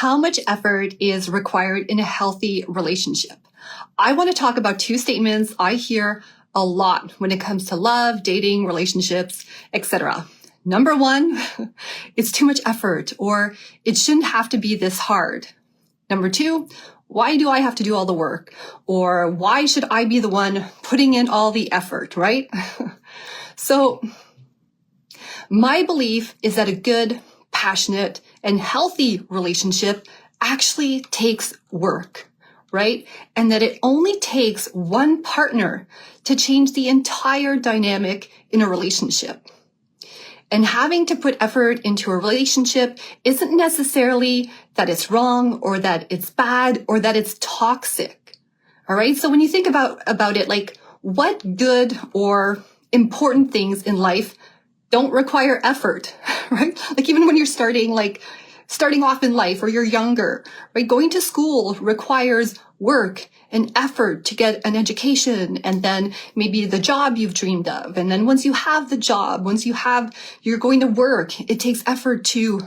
how much effort is required in a healthy relationship. I want to talk about two statements I hear a lot when it comes to love, dating, relationships, etc. Number one, it's too much effort, or it shouldn't have to be this hard. Number two, why do I have to do all the work? Or why should I be the one putting in all the effort, right? So my belief is that a good, passionate, and healthy relationship actually takes work, right? And that it only takes one partner to change the entire dynamic in a relationship. And having to put effort into a relationship isn't necessarily that it's wrong or that it's bad or that it's toxic. All right. So when you think about it, like what good or important things in life don't require effort, right? Like even when you're starting off in life or you're younger, right? Going to school requires work and effort to get an education and then maybe the job you've dreamed of. And then once you have the job, you're going to work, it takes effort to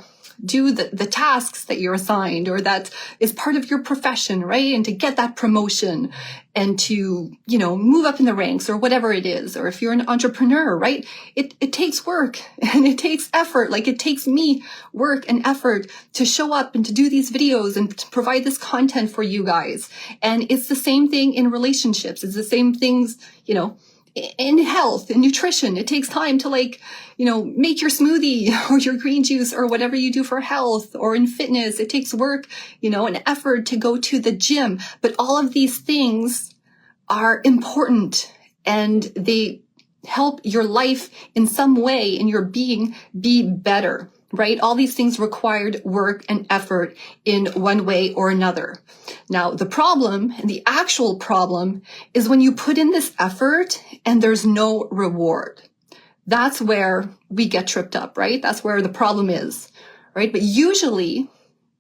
do the tasks that you're assigned or that is part of your profession, right? And to get that promotion and to, move up in the ranks or whatever it is. Or if you're an entrepreneur, right? It takes work and it takes effort. Like it takes me work and effort to show up and to do these videos and to provide this content for you guys. And it's the same thing in relationships. It's the same things, in health and nutrition. It takes time to make your smoothie or your green juice or whatever you do for health, or in fitness. It takes work, and effort to go to the gym. But all of these things are important and they help your life in some way in your being be better, right? All these things required work and effort in one way or another. Now, the problem, and the actual problem, is when you put in this effort and there's no reward. That's where we get tripped up, right? That's where the problem is, right? But usually,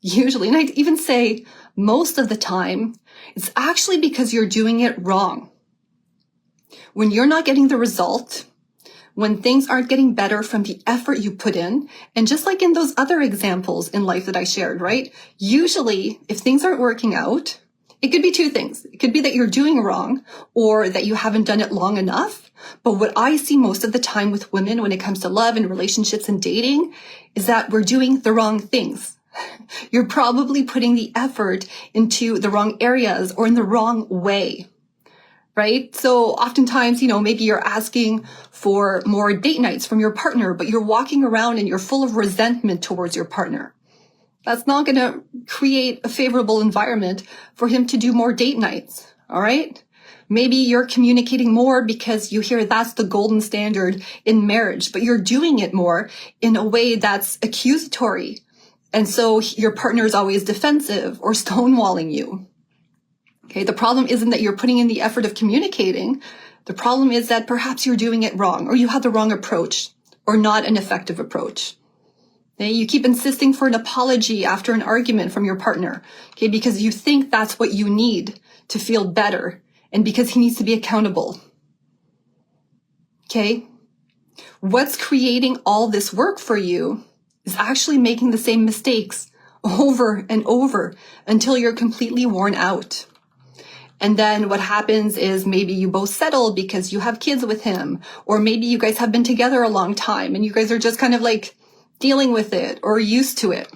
and I'd even say most of the time, it's actually because you're doing it wrong. When you're not getting the result, when things aren't getting better from the effort you put in, and just like in those other examples in life that I shared, right? Usually, if things aren't working out, it could be two things. It could be that you're doing wrong or that you haven't done it long enough. But what I see most of the time with women when it comes to love and relationships and dating is that we're doing the wrong things. You're probably putting the effort into the wrong areas or in the wrong way. Right? So oftentimes, maybe you're asking for more date nights from your partner, but you're walking around and you're full of resentment towards your partner. That's not going to create a favorable environment for him to do more date nights. All right? Maybe you're communicating more because you hear that's the golden standard in marriage, but you're doing it more in a way that's accusatory. And so your partner is always defensive or stonewalling you. Okay, the problem isn't that you're putting in the effort of communicating. The problem is that perhaps you're doing it wrong, or you have the wrong approach, or not an effective approach. Okay, you keep insisting for an apology after an argument from your partner, okay, because you think that's what you need to feel better, and because he needs to be accountable. Okay, what's creating all this work for you is actually making the same mistakes over and over until you're completely worn out. And then what happens is maybe you both settle because you have kids with him, or maybe you guys have been together a long time and you guys are just kind of dealing with it or used to it,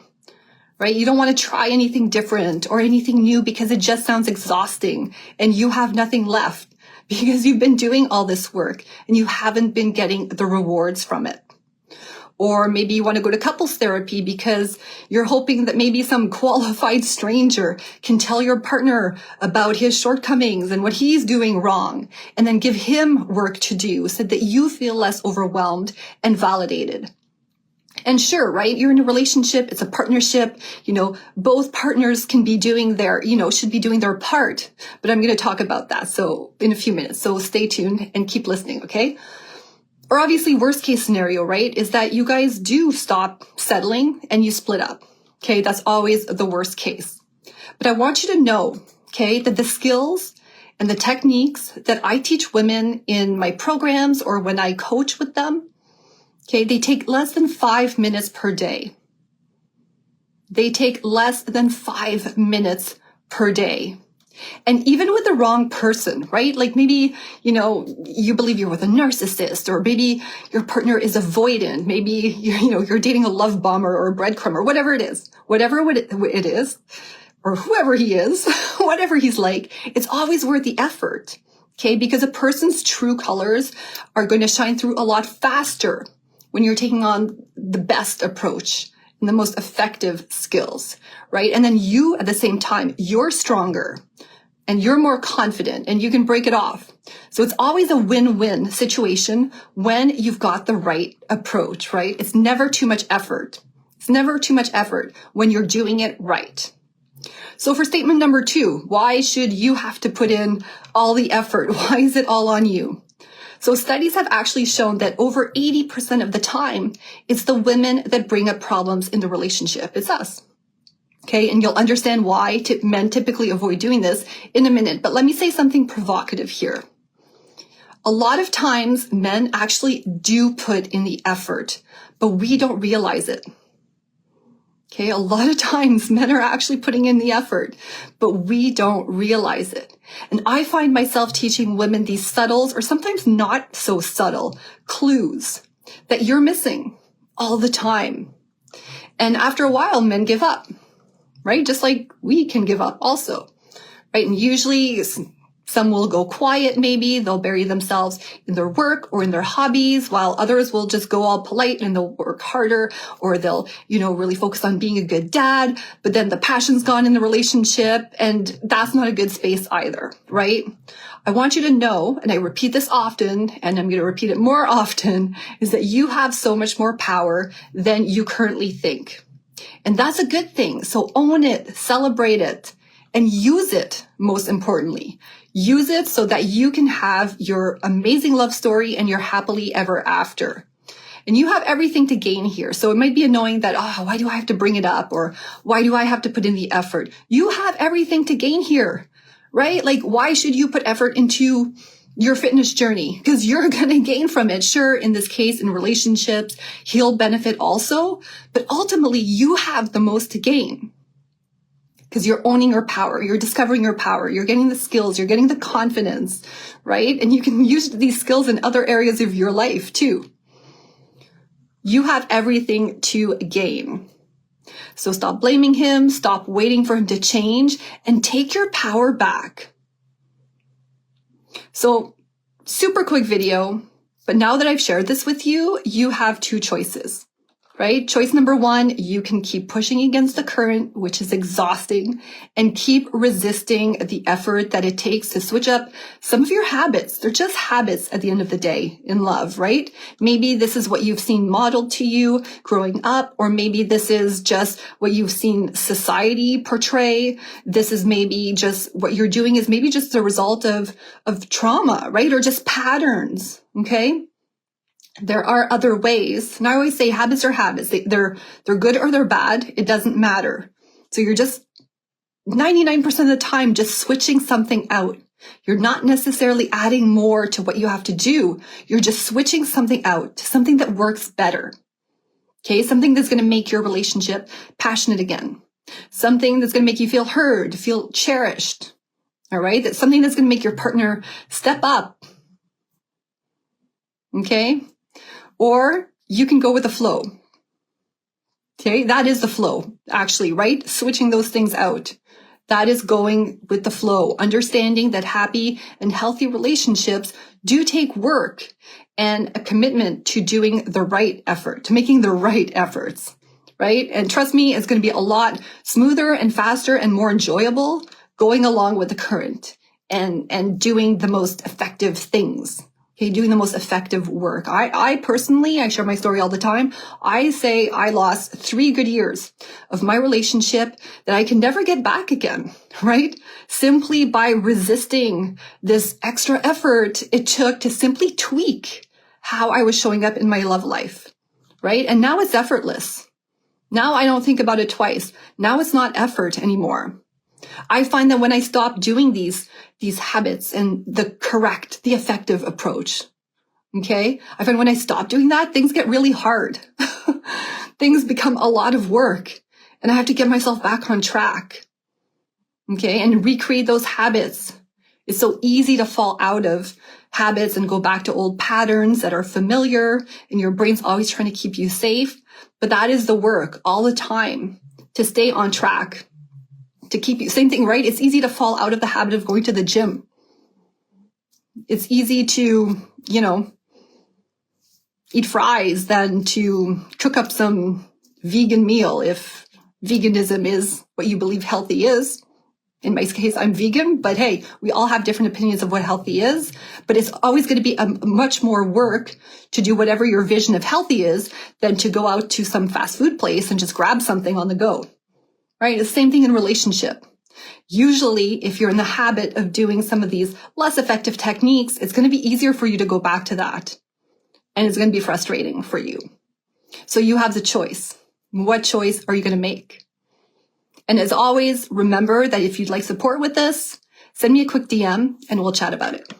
right? You don't want to try anything different or anything new because it just sounds exhausting and you have nothing left because you've been doing all this work and you haven't been getting the rewards from it. Or maybe you want to go to couples therapy because you're hoping that maybe some qualified stranger can tell your partner about his shortcomings and what he's doing wrong, and then give him work to do so that you feel less overwhelmed and validated. And sure, right? You're in a relationship. It's a partnership. Both partners can be doing should be doing their part. But I'm going to talk about that. So in a few minutes. So stay tuned and keep listening. Okay. Or obviously worst case scenario, right, is that you guys do stop settling and you split up. Okay, that's always the worst case. But I want you to know, okay, that the skills and the techniques that I teach women in my programs or when I coach with them, okay, they take less than 5 minutes per day. they take less than 5 minutes per day. And even with the wrong person, right? Like maybe, you believe you're with a narcissist, or maybe your partner is avoidant. Maybe you're dating a love bomber or a breadcrumb or whatever it is, or whoever he is, whatever he's like, it's always worth the effort. Okay. Because a person's true colors are going to shine through a lot faster when you're taking on the best approach and the most effective skills, right? And then you, at the same time, you're stronger and you're more confident and you can break it off. So it's always a win-win situation when you've got the right approach, right? It's never too much effort. It's never too much effort when you're doing it right. So for statement number 2, why should you have to put in all the effort? Why is it all on you? So studies have actually shown that over 80% of the time, it's the women that bring up problems in the relationship. It's us. Okay. And you'll understand why men typically avoid doing this in a minute. But let me say something provocative here. A lot of times men actually do put in the effort, but we don't realize it. Okay, a lot of times men are actually putting in the effort, but we don't realize it. And I find myself teaching women these subtle, or sometimes not so subtle, clues that you're missing all the time. And after a while, men give up, right? Just like we can give up also, right? And usually some will go quiet, maybe they'll bury themselves in their work or in their hobbies, while others will just go all polite and they'll work harder, or they'll, really focus on being a good dad, but then the passion's gone in the relationship, and that's not a good space either, right? I want you to know, and I repeat this often, and I'm going to repeat it more often, is that you have so much more power than you currently think. And that's a good thing. So own it, celebrate it, and use it, most importantly. Use it so that you can have your amazing love story and your happily ever after. And you have everything to gain here. So it might be annoying that, why do I have to bring it up? Or why do I have to put in the effort? You have everything to gain here, right? Like, why should you put effort into your fitness journey? Because you're going to gain from it. Sure, in this case, in relationships, he'll benefit also. But ultimately, you have the most to gain. Because you're owning your power, you're discovering your power, you're getting the skills, you're getting the confidence, right? And you can use these skills in other areas of your life too. You have everything to gain. So stop blaming him, stop waiting for him to change, and take your power back. So, super quick video, but now that I've shared this with you, you have 2 choices. Right? Choice number 1, you can keep pushing against the current, which is exhausting, and keep resisting the effort that it takes to switch up some of your habits. They're just habits at the end of the day in love, right? Maybe this is what you've seen modeled to you growing up, or maybe this is just what you've seen society portray. This is maybe just what you're doing is maybe just a result of trauma, right? Or just patterns, okay? There are other ways. And I always say habits are habits. They're good or they're bad. It doesn't matter. So you're just 99% of the time just switching something out. You're not necessarily adding more to what you have to do. You're just switching something out to something that works better. Okay. Something that's going to make your relationship passionate again. Something that's going to make you feel heard, feel cherished. All right. That's something that's going to make your partner step up. Okay. Or you can go with the flow. Okay, that is the flow, actually, right? Switching those things out. That is going with the flow, understanding that happy and healthy relationships do take work and a commitment to doing the right effort, to making the right efforts, right? And trust me, it's going to be a lot smoother and faster and more enjoyable going along with the current and doing the most effective things. Okay, doing the most effective work. I personally, I share my story all the time. I say I lost 3 good years of my relationship that I can never get back again, right? Simply by resisting this extra effort it took to simply tweak how I was showing up in my love life, right? And now it's effortless. Now I don't think about it twice. Now it's not effort anymore. I find that when I stop doing these habits and the effective approach, okay, I find when I stop doing that, things get really hard. Things become a lot of work. and I have to get myself back on track. Okay. And recreate those habits. It's so easy to fall out of habits and go back to old patterns that are familiar, and your brain's always trying to keep you safe. But that is the work all the time to stay on track, to keep you, same thing, right? It's easy to fall out of the habit of going to the gym. It's easy to, eat fries than to cook up some vegan meal if veganism is what you believe healthy is. In my case, I'm vegan, but hey, we all have different opinions of what healthy is, but it's always going to be a much more work to do whatever your vision of healthy is than to go out to some fast food place and just grab something on the go, right? It's the same thing in relationship. Usually, if you're in the habit of doing some of these less effective techniques, it's going to be easier for you to go back to that. And it's going to be frustrating for you. So you have the choice. What choice are you going to make? And as always, remember that if you'd like support with this, send me a quick DM and we'll chat about it.